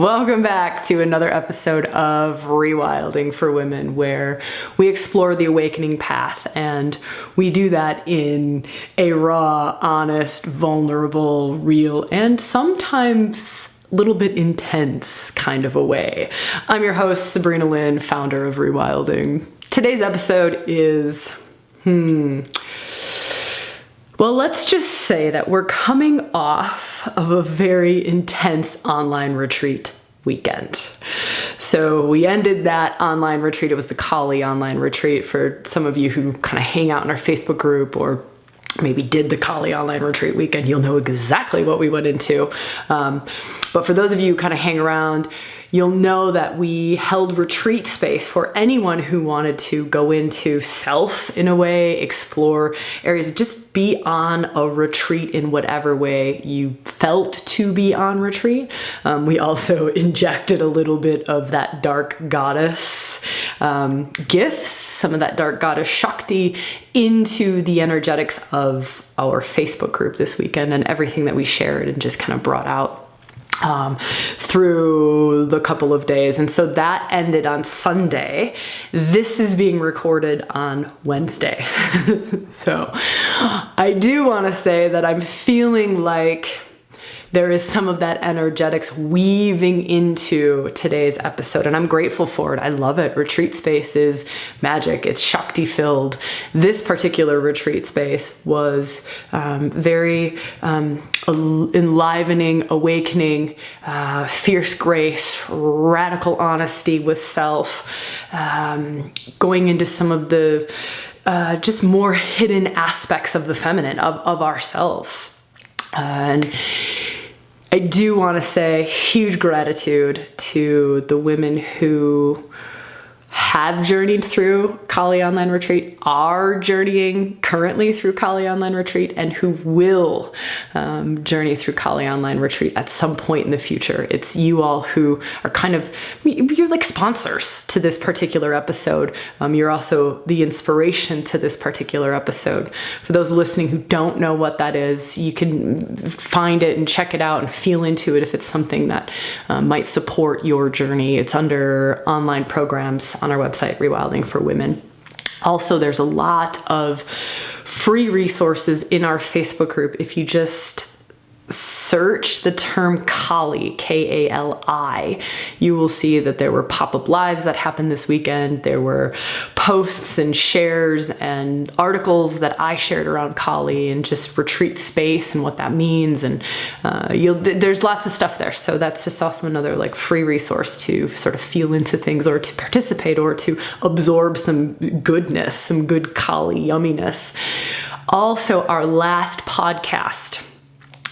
Welcome back to another episode of ReWilding for Women, where we explore the awakening path, and we do that in a raw, honest, vulnerable, real, and sometimes a little bit intense kind of a way. I'm your host, Sabrina Lynn, founder of ReWilding. Today's episode is, well, let's just say that we're coming off of a very intense online retreat weekend. So we ended that online retreat. It was the Kali online retreat. For some of you who kind of hang out in our Facebook group or maybe did the Kali online retreat weekend, you'll know exactly what we went into. But for those of you who kind of hang around, you'll know that we held retreat space for anyone who wanted to go into self in a way, explore areas, just be on a retreat in whatever way you felt to be on retreat. We also injected a little bit of that dark goddess gifts, some of that dark goddess Shakti into the energetics of our Facebook group this weekend and everything that we shared and just kind of brought out through the couple of days. And so that ended on Sunday. This is being recorded on Wednesday. So I do want to say that I'm feeling like there is some of that energetics weaving into today's episode, and I'm grateful for it. I love it. Retreat space is magic. It's Shakti filled. This particular retreat space was very enlivening, awakening, fierce grace, radical honesty with self, going into some of the just more hidden aspects of the feminine, of ourselves. And I do want to say huge gratitude to the women who have journeyed through Kali Online Retreat, are journeying currently through Kali Online Retreat, and who will journey through Kali Online Retreat at some point in the future. It's you all who are you're like sponsors to this particular episode. You're also the inspiration to this particular episode. For those listening who don't know what that is, you can find it and check it out and feel into it if it's something that might support your journey. It's under online programs on our website, ReWilding for Women. Also, there's a lot of free resources in our Facebook group. If you just search the term Kali, K-A-L-I, you will see that there were pop-up lives that happened this weekend. There were posts and shares and articles that I shared around Kali and just retreat space and what that means. And there's lots of stuff there. So that's just also another like free resource to sort of feel into things or to participate or to absorb some goodness, some good Kali yumminess. Also, our last podcast,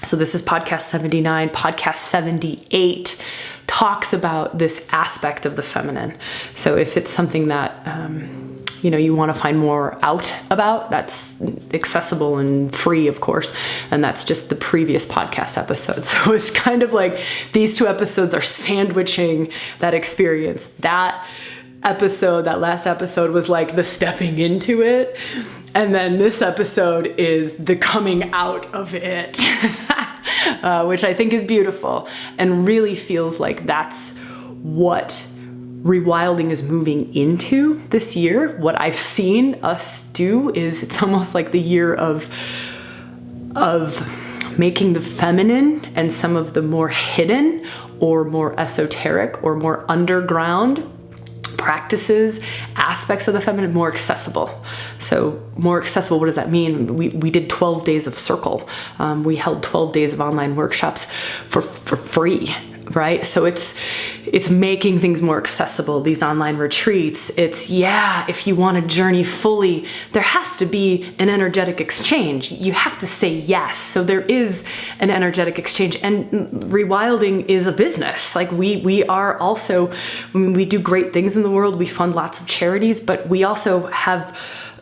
so this is podcast 79, podcast 78 talks about this aspect of the feminine. So if it's something that, you want to find more out about, that's accessible and free, of course. And that's just the previous podcast episode. So it's kind of like these two episodes are sandwiching that experience. That last episode was like the stepping into it. And then this episode is the coming out of it, which I think is beautiful and really feels like that's what ReWilding is moving into this year. What I've seen us do is it's almost like the year of making the feminine and some of the more hidden or more esoteric or more underground practices, aspects of the feminine more accessible. So more accessible, what does that mean? We did 12 days of circle. We held 12 days of online workshops for free, right? So it's making things more accessible, these online retreats. It's, if you want to journey fully, there has to be an energetic exchange. You have to say yes. So there is an energetic exchange, and ReWilding is a business. Like we are also, we do great things in the world. We fund lots of charities, but we also have,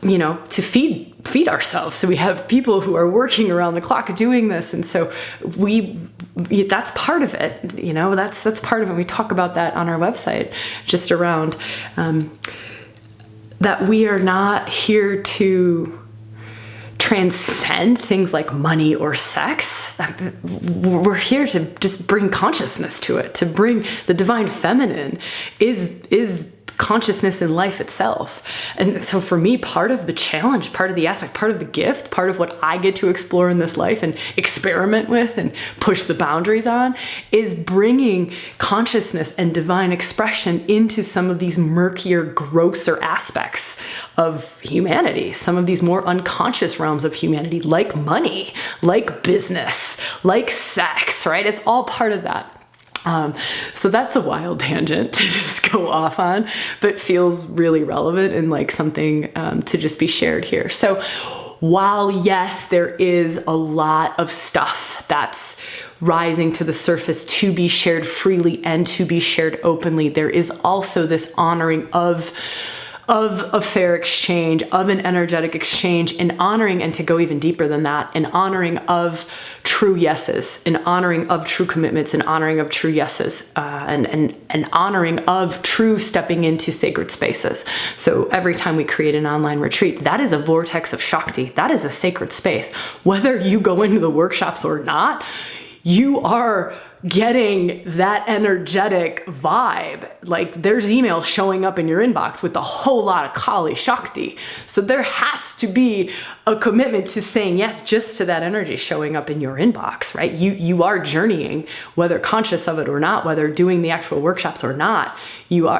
to feed ourselves. So we have people who are working around the clock doing this. And so that's part of it, that's part of it. We talk about that on our website, just around that we are not here to transcend things like money or sex. We're here to just bring consciousness to it, to bring the divine feminine is consciousness in life itself. And so for me, part of the challenge, part of the aspect, part of the gift, part of what I get to explore in this life and experiment with and push the boundaries on is bringing consciousness and divine expression into some of these murkier, grosser aspects of humanity, some of these more unconscious realms of humanity, like money, like business, like sex, right? It's all part of that. So that's a wild tangent to just go off on, but feels really relevant and like something to just be shared here. So while yes, there is a lot of stuff that's rising to the surface to be shared freely and to be shared openly, there is also this honoring of a fair exchange, of an energetic exchange, and honoring, and to go even deeper than that, an honoring of true yeses, an honoring of true commitments, an honoring of true yeses, and an honoring of true stepping into sacred spaces. So every time we create an online retreat, that is a vortex of Shakti. That is a sacred space. Whether you go into the workshops or not, you are getting that energetic vibe. Like there's emails showing up in your inbox with a whole lot of Kali Shakti. So there has to be a commitment to saying yes just to that energy showing up in your inbox, right? You are journeying, whether conscious of it or not, whether doing the actual workshops or not,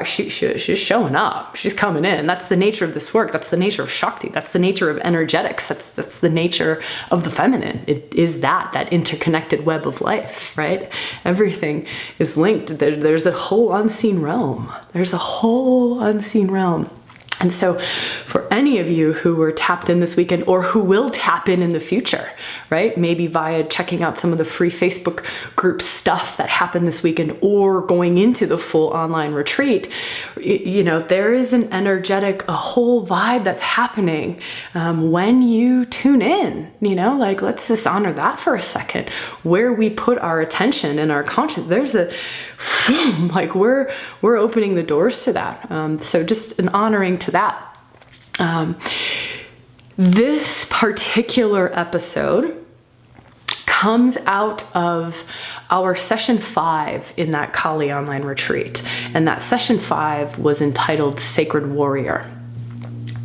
she's showing up, she's coming in. That's the nature of this work. That's the nature of Shakti. That's the nature of energetics. That's the nature of the feminine. It is that interconnected web of life, right? Everything is linked. There's a whole unseen realm. There's a whole unseen realm. And so for any of you who were tapped in this weekend or who will tap in the future, right? Maybe via checking out some of the free Facebook group stuff that happened this weekend or going into the full online retreat, there is an energetic, a whole vibe that's happening when you tune in, like let's just honor that for a second. Where we put our attention and our conscience, there's like we're opening the doors to that. So just an honoring to that. This particular episode comes out of our session 5 in that Kali online retreat. And that session 5 was entitled Sacred Warrior.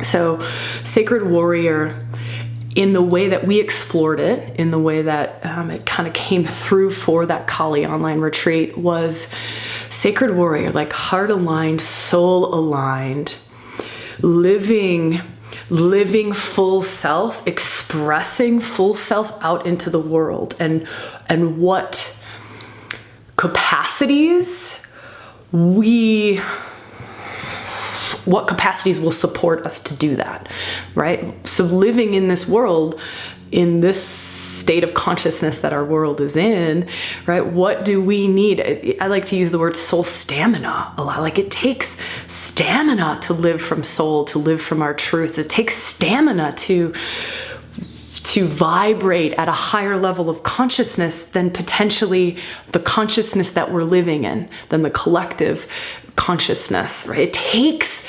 So Sacred Warrior, in the way that we explored it, in the way that it kind of came through for that Kali online retreat, was Sacred Warrior, like heart aligned, soul aligned, living full self, expressing full self out into the world, and what capacities will support us to do that, right? So living in this world, in this state of consciousness that our world is in, right? What do we need? I like to use the word soul stamina a lot. Like it takes stamina to live from soul, to live from our truth. It takes stamina to vibrate at a higher level of consciousness than potentially the consciousness that we're living in, than the collective consciousness, right? It takes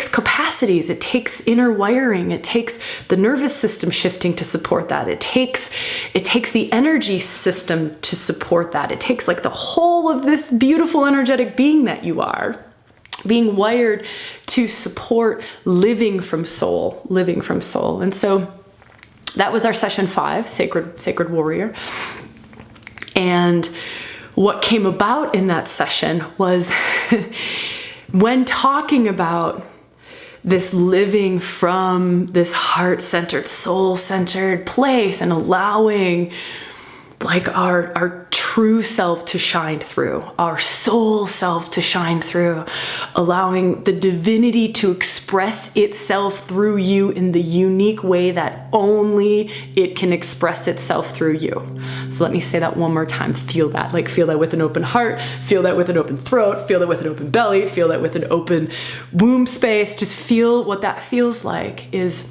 capacities, it takes inner wiring, it takes the nervous system shifting to support that. It takes the energy system to support that. It takes like the whole of this beautiful energetic being that you are, being wired to support living from soul. And so that was our session 5, Sacred Warrior. And what came about in that session was when talking about this living from this heart-centered, soul-centered place and allowing like our true self to shine through, our soul self to shine through, allowing the divinity to express itself through you in the unique way that only it can express itself through you. So let me say that one more time. Feel that with an open heart, feel that with an open throat, feel that with an open belly, feel that with an open womb space. Just feel what that feels like is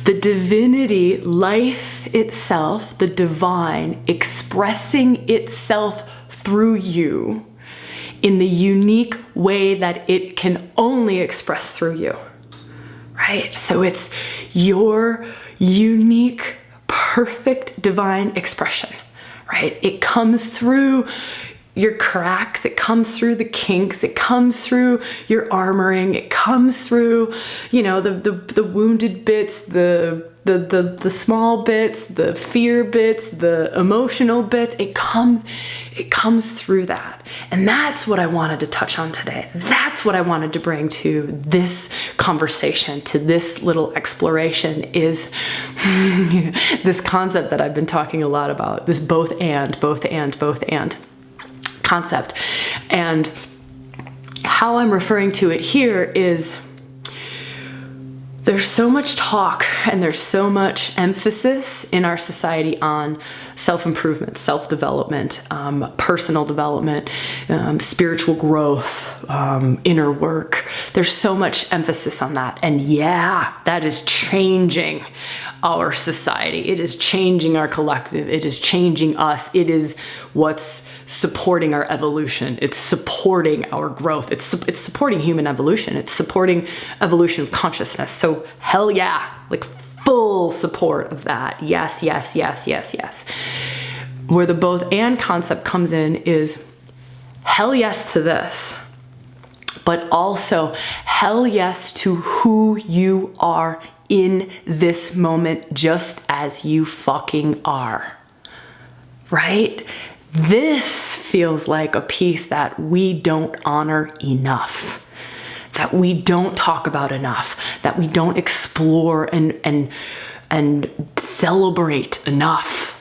the divinity, life itself, the divine, expressing itself through you in the unique way that it can only express through you, right? So it's your unique, perfect, divine expression, right? It comes through your cracks, it comes through the kinks, it comes through your armoring, it comes through, the wounded bits, the small bits, the fear bits, the emotional bits. It comes through that. And that's what I wanted to touch on today. That's what I wanted to bring to this conversation, to this little exploration, is this concept that I've been talking a lot about, this both and concept. And how I'm referring to it here is there's so much talk and there's so much emphasis in our society on self-improvement, self-development, personal development, spiritual growth, inner work. There's so much emphasis on that. And yeah, that is changing our society. It is changing our collective. It is changing us. It is what's supporting our evolution. It's supporting our growth. It's supporting human evolution. It's supporting evolution of consciousness. So hell yeah, like full support of that. Yes, yes, yes, yes, yes. Where the both and concept comes in is hell yes to this, but also hell yes to who you are in this moment, just as you fucking are, right? This feels like a piece that we don't honor enough, that we don't talk about enough, that we don't explore and celebrate enough.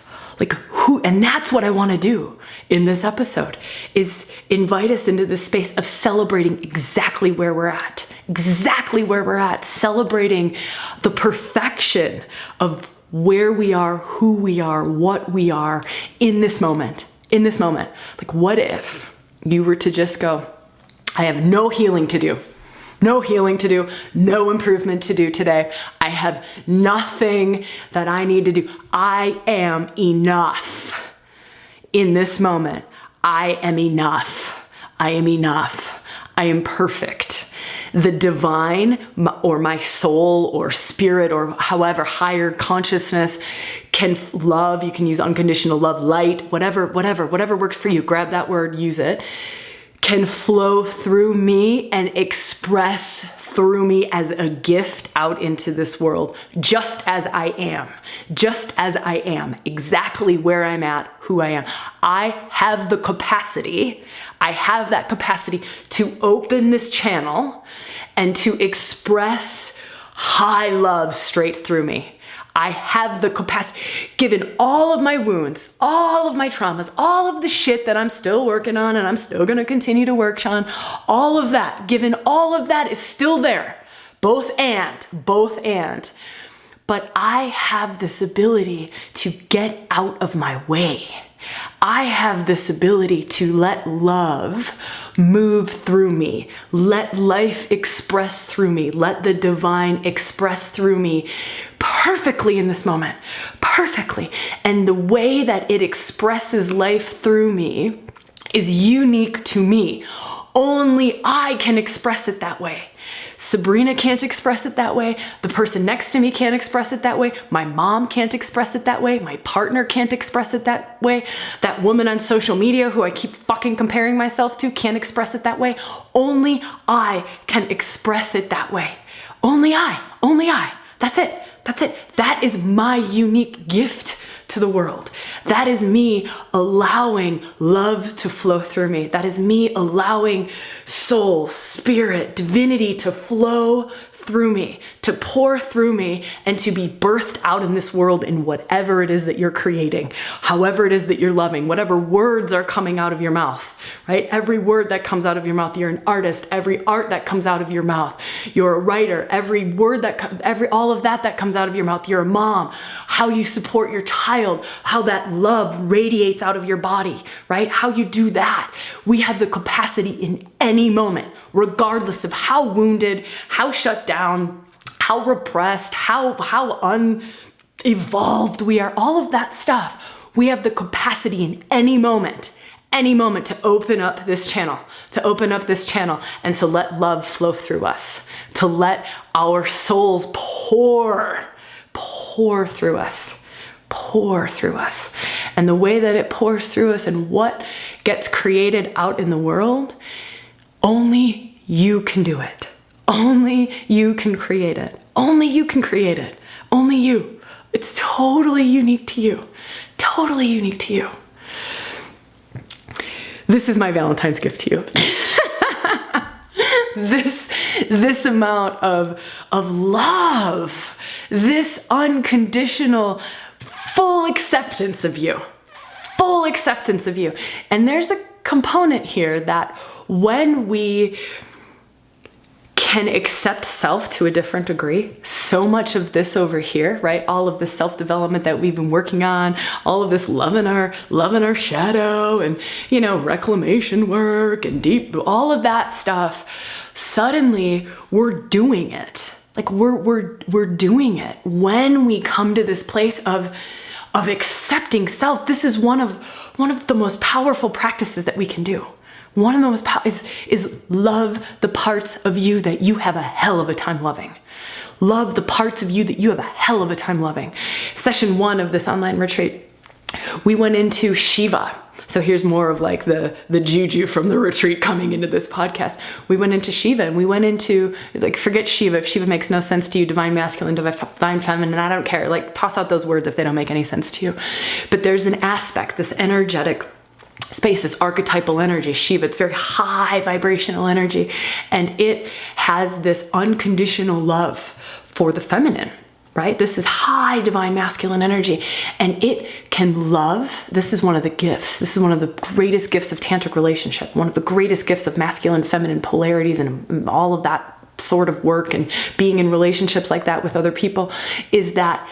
And that's what I want to do in this episode, is invite us into this space of celebrating exactly where we're at, celebrating the perfection of where we are, who we are, what we are in this moment. Like, what if you were to just go, I have no healing to do, no improvement to do today. I have nothing that I need to do. I am enough in this moment. I am enough. I am perfect. The divine, or my soul or spirit, or however higher consciousness can love. You can use unconditional love, light, whatever works for you. Grab that word, use it. Can flow through me and express through me as a gift out into this world, just as I am, exactly where I'm at, who I am. I have that capacity to open this channel and to express high love straight through me. I have the capacity, given all of my wounds, all of my traumas, all of the shit that I'm still working on and I'm still gonna continue to work on, all of that, given all of that is still there, both and. But I have this ability to get out of my way. I have this ability to let love move through me, let life express through me, let the divine express through me perfectly in this moment, perfectly. And the way that it expresses life through me is unique to me. Only I can express it that way. Sabrina can't express it that way. The person next to me can't express it that way. My mom can't express it that way. My partner can't express it that way. That woman on social media who I keep fucking comparing myself to can't express it that way. Only I can express it that way. Only I. That's it. That is my unique gift to the world. That is me allowing love to flow through me. That is me allowing soul, spirit, divinity to flow through me, to pour through me, and to be birthed out in this world in whatever it is that you're creating, however it is that you're loving, whatever words are coming out of your mouth, right? Every word that comes out of your mouth, you're an artist. Every art that comes out of your mouth, you're a writer. Every word all of that comes out of your mouth, you're a mom. How you support your child, how that love radiates out of your body, right? How you do that. We have the capacity in any moment, regardless of how wounded, how shut down, how repressed, how unevolved we are, all of that stuff. We have the capacity in any moment to open up this channel, and to let love flow through us, to let our souls pour pour through us. Pour through us. And the way that it pours through us and what gets created out in the world, only you can do it. Only you can create it. Only you can create it. Only you. It's totally unique to you. Totally unique to you. This is my Valentine's gift to you. This amount of love, this unconditional, full acceptance of you. Full acceptance of you. And there's a component here that when we can accept self to a different degree, so much of this over here, right? All of the self-development that we've been working on, all of this loving our shadow and, reclamation work and deep, all of that stuff, suddenly we're doing it. Like we're doing it when we come to this place of accepting self. This is one of the most powerful practices that we can do. One of the most is love the parts of you that you have a hell of a time loving. Love the parts of you that you have a hell of a time loving. Session 1 of this online retreat, we went into Shiva. So here's more of like the juju from the retreat coming into this podcast. We went into Shiva and we went into, forget Shiva. If Shiva makes no sense to you, divine masculine, divine feminine, I don't care. Toss out those words if they don't make any sense to you. But there's an aspect, this energetic space, this archetypal energy, Shiva. It's very high vibrational energy. And it has this unconditional love for the feminine, right? This is high divine masculine energy. And it can love. This is one of the gifts. This is one of the greatest gifts of tantric relationship. One of the greatest gifts of masculine, feminine polarities and all of that sort of work and being in relationships like that with other people is that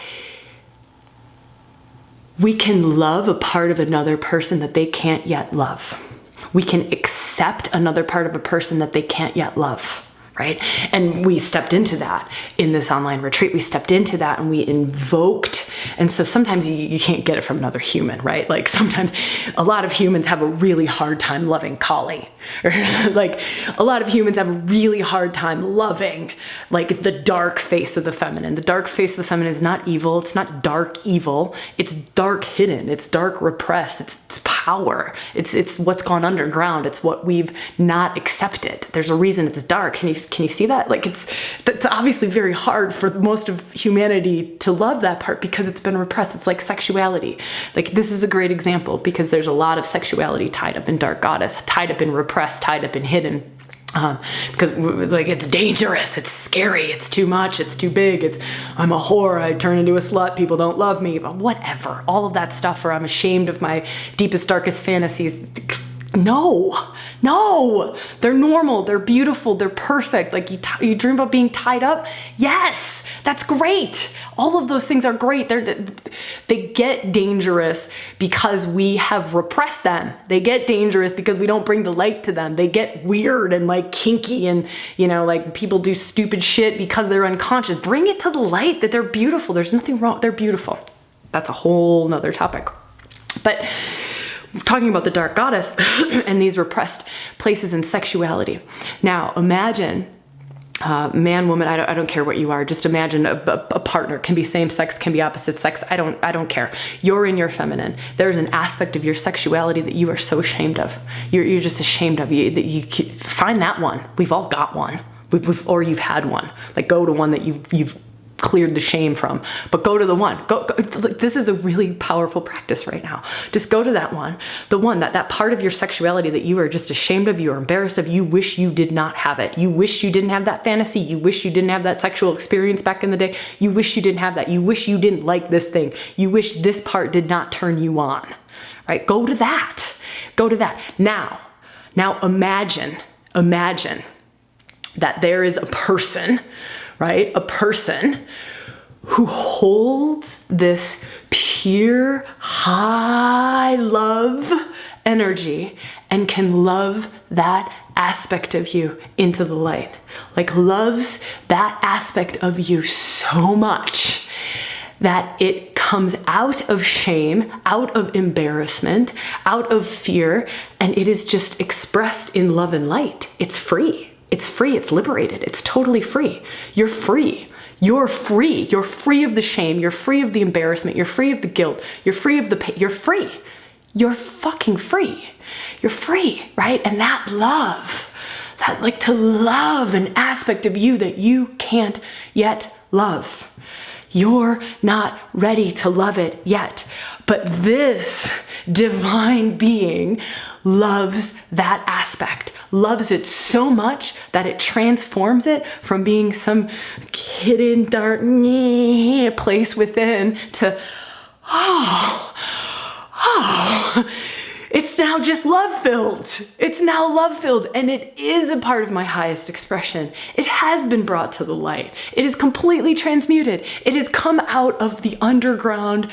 we can love a part of another person that they can't yet love. We can accept another part of a person that they can't yet love, right? And we stepped into that in this online retreat. We stepped into that and we invoked. And so sometimes you can't get it from another human, right? Sometimes a lot of humans have a really hard time loving Kali. Or a lot of humans have a really hard time loving the dark face of the feminine. The dark face of the feminine is not evil. It's not dark evil. It's dark hidden. It's dark repressed. It's power. It's what's gone underground. It's what we've not accepted. There's a reason it's dark. Can you see that? It's obviously very hard for most of humanity to love that part because it's been repressed. It's like sexuality. This is a great example because there's a lot of sexuality tied up in dark goddess, tied up in repressed, tied up and hidden, because it's dangerous, it's scary, it's too much, it's too big, I'm a whore, I turn into a slut, people don't love me, but whatever, all of that stuff, or I'm ashamed of my deepest, darkest fantasies. No, they're normal, they're beautiful, they're perfect. You dream about being tied up? Yes, that's great. All of those things are great. They get dangerous because we have repressed them. They get dangerous because we don't bring the light to them. They get weird and kinky and, people do stupid shit because they're unconscious. Bring it to the light that they're beautiful. There's nothing wrong. They're beautiful. That's a whole nother topic. But talking about the dark goddess and these repressed places in sexuality. Now, imagine man, woman, I don't care what you are. Just imagine a partner. Can be same sex, can be opposite sex. I don't care. You're in your feminine. There's an aspect of your sexuality that you are so ashamed of. You're just ashamed of. That you find that one. We've all got one. Or you've had one. Go to one that you've cleared the shame from, but go to the one. Go. This is a really powerful practice right now. Just go to that one, the one that part of your sexuality that you are just ashamed of, you are embarrassed of, you wish you did not have it. You wish you didn't have that fantasy. You wish you didn't have that sexual experience back in the day. You wish you didn't have that. You wish you didn't like this thing. You wish this part did not turn you on, right? Go to that. Go to that. Now imagine that there is a person, right? A person who holds this pure, high love energy and can love that aspect of you into the light. Loves that aspect of you so much that it comes out of shame, out of embarrassment, out of fear, and it is just expressed in love and light. It's free. It's free. It's liberated. It's totally free. You're free. You're free. You're free of the shame. You're free of the embarrassment. You're free of the guilt. You're free of the pain. You're free. You're fucking free. You're free, right? And that love, that like to love an aspect of you that you can't yet love. You're not ready to love it yet. But this divine being loves that aspect, loves it so much that it transforms it from being some hidden dark place within to, it's now just love-filled. It's now love-filled, and it is a part of my highest expression. It has been brought to the light. It is completely transmuted. It has come out of the underground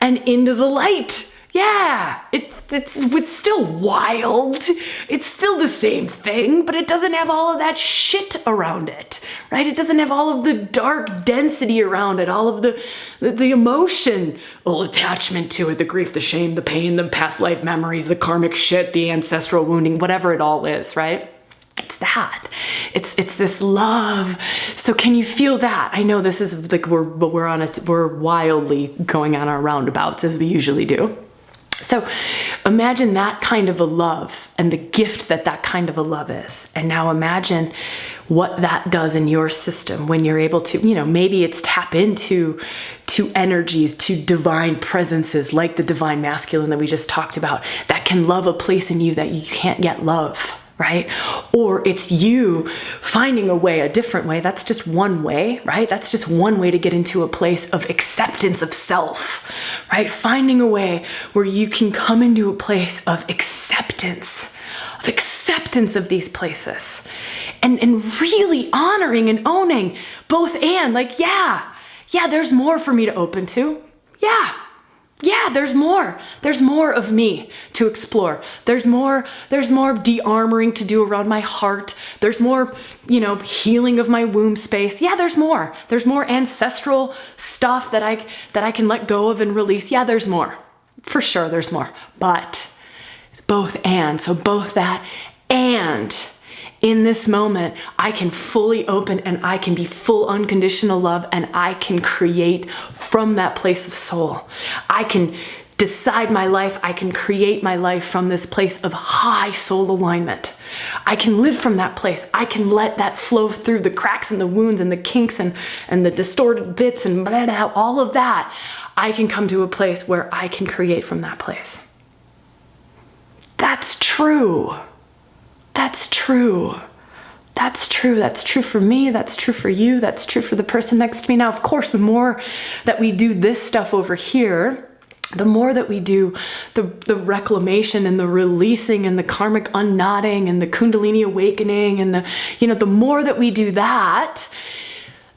and into the light. Yeah, it's still wild. It's still the same thing, but it doesn't have all of that shit around it, right? It doesn't have all of the dark density around it, all of the emotional attachment to it, the grief, the shame, the pain, the past life memories, the karmic shit, the ancestral wounding, whatever it all is, right? It's that. It's this love. So can you feel that? I know this is like we're wildly going on our roundabouts as we usually do. So imagine that kind of a love and the gift that kind of a love is. And now imagine what that does in your system when you're able to, maybe it's tap into energies, to divine presences like the divine masculine that we just talked about that can love a place in you that you can't yet love. Right? Or it's you finding a way, a different way. That's just one way, right? That's just one way to get into a place of acceptance of self, right? Finding a way where you can come into a place of acceptance of these places and really honoring and owning both and like, yeah, there's more for me to open to. Yeah, there's more. There's more of me to explore. There's more de-armoring to do around my heart. There's more, healing of my womb space. Yeah, there's more. There's more ancestral stuff that I can let go of and release. Yeah, there's more. For sure, there's more. But both and. So both that and in this moment, I can fully open and I can be full unconditional love and I can create from that place of soul. I can decide my life. I can create my life from this place of high soul alignment. I can live from that place. I can let that flow through the cracks and the wounds and the kinks and the distorted bits and all of that. I can come to a place where I can create from that place. That's true. That's true. That's true. That's true for me. That's true for you. That's true for the person next to me. Now, of course, the more that we do this stuff over here, the more that we do the reclamation and the releasing and the karmic unknotting and the kundalini awakening and the more that we do that,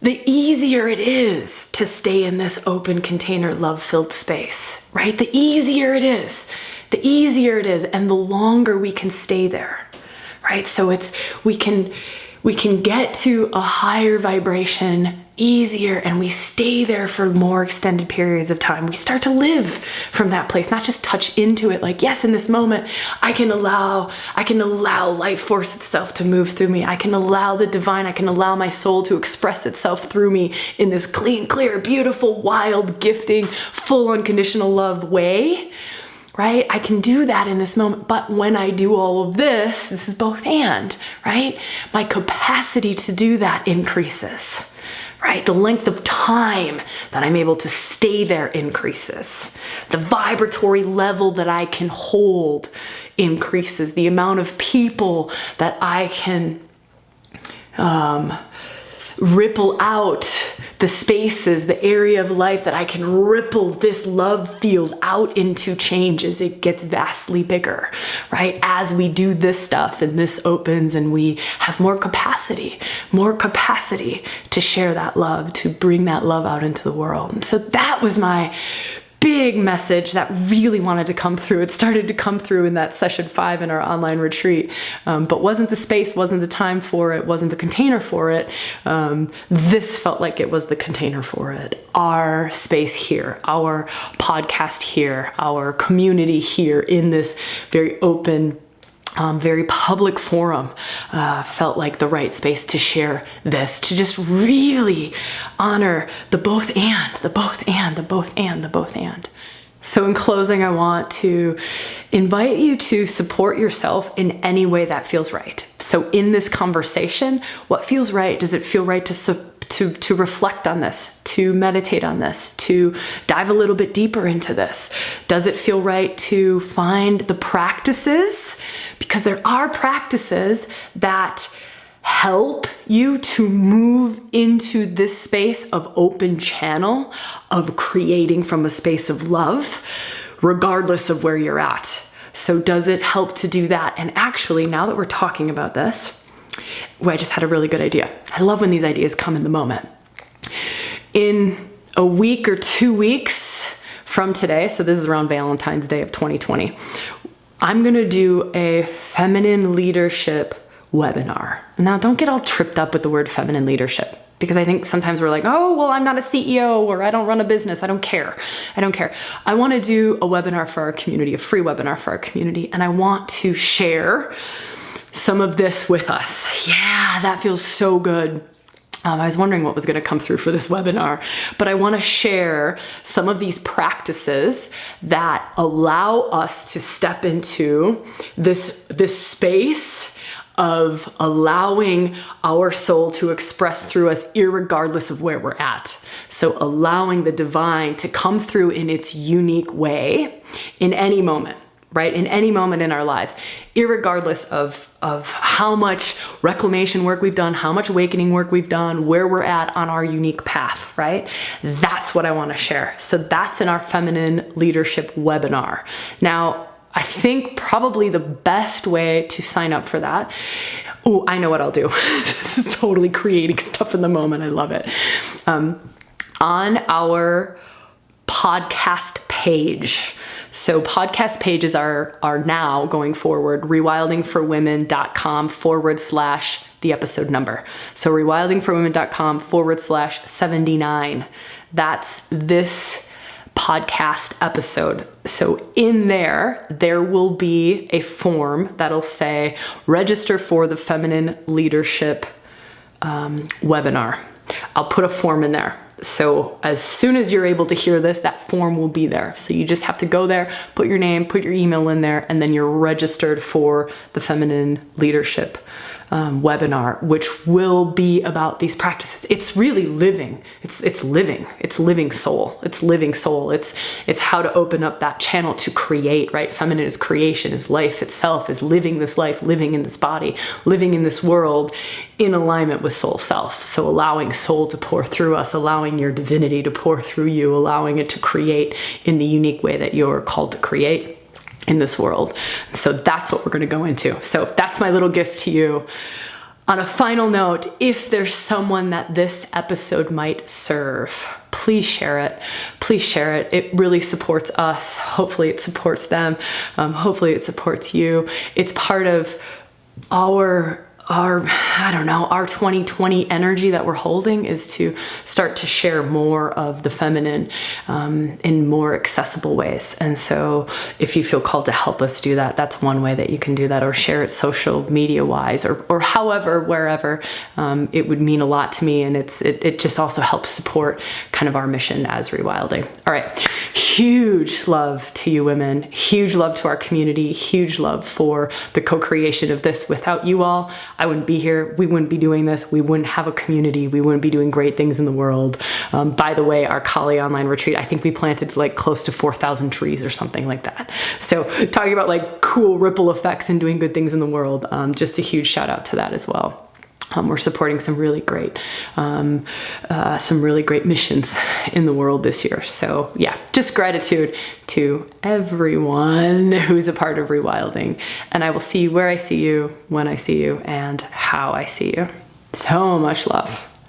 the easier it is to stay in this open container, love-filled space, right? The easier it is. And the longer we can stay there. Right? So we can get to a higher vibration easier and we stay there for more extended periods of time. We start to live from that place, not just touch into it like, yes, in this moment, I can allow life force itself to move through me. I can allow the divine, I can allow my soul to express itself through me in this clean, clear, beautiful, wild, gifting, full unconditional love way. Right? I can do that in this moment, but when I do all of this is both and, right? My capacity to do that increases, right? The length of time that I'm able to stay there increases. The vibratory level that I can hold increases. The amount of people that I can ripple out, the spaces, the area of life that I can ripple this love field out into changes. It gets vastly bigger, right? As we do this stuff and this opens and we have more capacity to share that love, to bring that love out into the world. And so that was my big message that really wanted to come through. It started to come through in that session 5 in our online retreat, but wasn't the space, wasn't the time for it, wasn't the container for it. This felt like it was the container for it. Our space here, our podcast here, our community here in this very open, very public forum, felt like the right space to share this, to just really honor the both and, the both and, the both and, the both and. So in closing, I want to invite you to support yourself in any way that feels right. So in this conversation, what feels right? Does it feel right to reflect on this, to meditate on this, to dive a little bit deeper into this? Does it feel right to find the practices? Because there are practices that help you to move into this space of open channel, of creating from a space of love, regardless of where you're at. So does it help to do that? And actually, now that we're talking about this, I just had a really good idea. I love when these ideas come in the moment. In a week or 2 weeks from today, so this is around Valentine's Day of 2020, I'm gonna do a feminine leadership webinar. Now, don't get all tripped up with the word feminine leadership, because I think sometimes we're like, oh, well, I'm not a CEO, or I don't run a business. I don't care. I want to do a webinar for our community, a free webinar for our community. And I want to share some of this with us. Yeah, that feels so good. I was wondering what was going to come through for this webinar, but I want to share some of these practices that allow us to step into this space of allowing our soul to express through us irregardless of where we're at. So allowing the divine to come through in its unique way in any moment, right? In any moment in our lives, irregardless of how much reclamation work we've done, how much awakening work we've done, where we're at on our unique path, right? That's what I want to share. So that's in our feminine leadership webinar. Now, I think probably the best way to sign up for that, oh, I know what I'll do. This is totally creating stuff in the moment. I love it. On our podcast page. So podcast pages are now going forward, rewildingforwomen.com/ the episode number. So rewildingforwomen.com/79. That's this podcast episode. So in there will be a form that'll say register for the feminine leadership webinar. I'll put a form in there. So as soon as you're able to hear this, that form will be there. So you just have to go there, put your name, put your email in there, and then you're registered for the feminine leadership webinar, which will be about these practices. It's really living. It's living soul. It's living soul. It's how to open up that channel to create, right? Feminine is creation, is life itself, is living this life, living in this body, living in this world in alignment with soul self. So allowing soul to pour through us, allowing your divinity to pour through you, allowing it to create in the unique way that you're called to create in this world. So that's what we're going to go into. So that's my little gift to you. On a final note, if there's someone that this episode might serve, please share it. Please share it. It really supports us. Hopefully it supports them. Hopefully it supports you. It's part of our 2020 energy that we're holding is to start to share more of the feminine in more accessible ways. And so if you feel called to help us do that, that's one way that you can do that, or share it social media wise, or however, wherever. It would mean a lot to me. And it just also helps support kind of our mission as ReWilding. All right. Huge love to you women, huge love to our community, huge love for the co-creation of this. Without you all, I wouldn't be here. We wouldn't be doing this. We wouldn't have a community. We wouldn't be doing great things in the world. By the way, our Kali online retreat, I think we planted like close to 4,000 trees or something like that. So talking about like cool ripple effects and doing good things in the world, just a huge shout out to that as well. We're supporting some really great missions in the world this year. So yeah, just gratitude to everyone who's a part of ReWilding. And I will see you where I see you, when I see you, and how I see you. So much love.